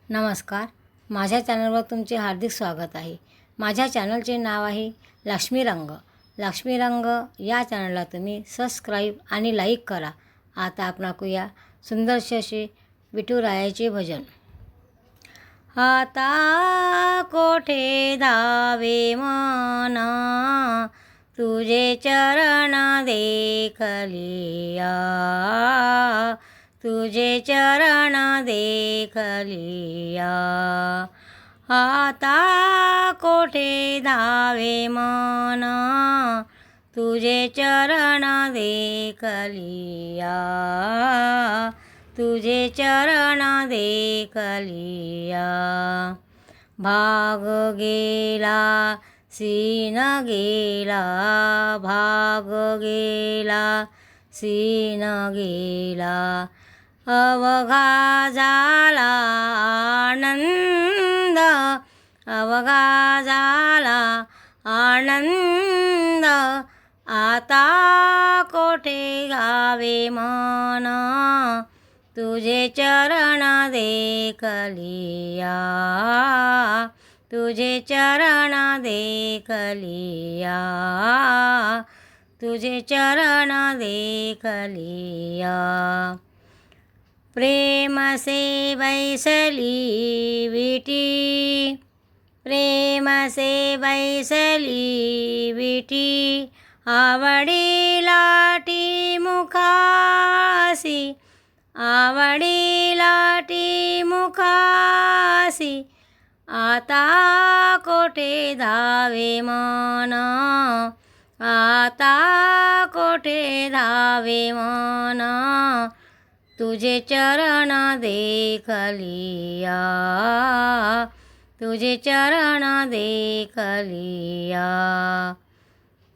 नमस्कार. माझ्या चॅनलवर तुमचे हार्दिक स्वागत आहे. माझ्या चॅनलचे नाव आहे लक्ष्मी रंग. लक्ष्मी रंग या चॅनलला तुम्ही सबस्क्राईब आणि लाईक करा. आता आपण ऐकूया सुंदरसे असे विठुरायाचे भजन. आता कोठे धावे मना, तुझे चरण देखलिया, तुझे चरण देखलिया. आता कोठे धावे मना, तुझे चरण देखलिया, तुझे चरण देखलिया. भाग गेला सीन गेला, भाग गेला सीन गेला. अवघा झाला आनंद, अवघा झाला आनंद. आता कोठे गावे मन, तुझे चरण देखलिया, तुझे चरण देखलिया, तुझे चरण देखलिया. प्रेम से बैसली विठी, प्रेम से बैसली विठी. आवडी लाटी मुखासी, आवडी लाटी मुखासी. आता कोठे धावे मन, आता कोठे धावे मन. तुझे चरण देखलिया, तुझे चरण देखलिया.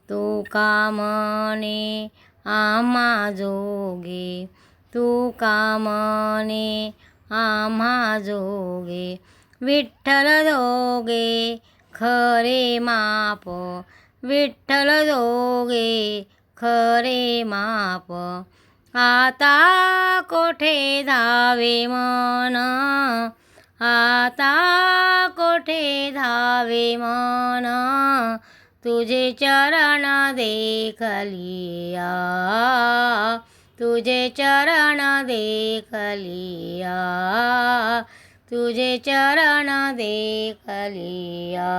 तू कामने आम्हा जोगे, तू कामने आम्हा जोगे. विठ्ठल दोगे खरे माप, विठ्ठल दोगे खरे माप. आता कोठे धावे मन, आता कोठे धावे मन. तुझे चरण देखलिया, तुझे चरण देखलिया, तुझे चरण देखलिया.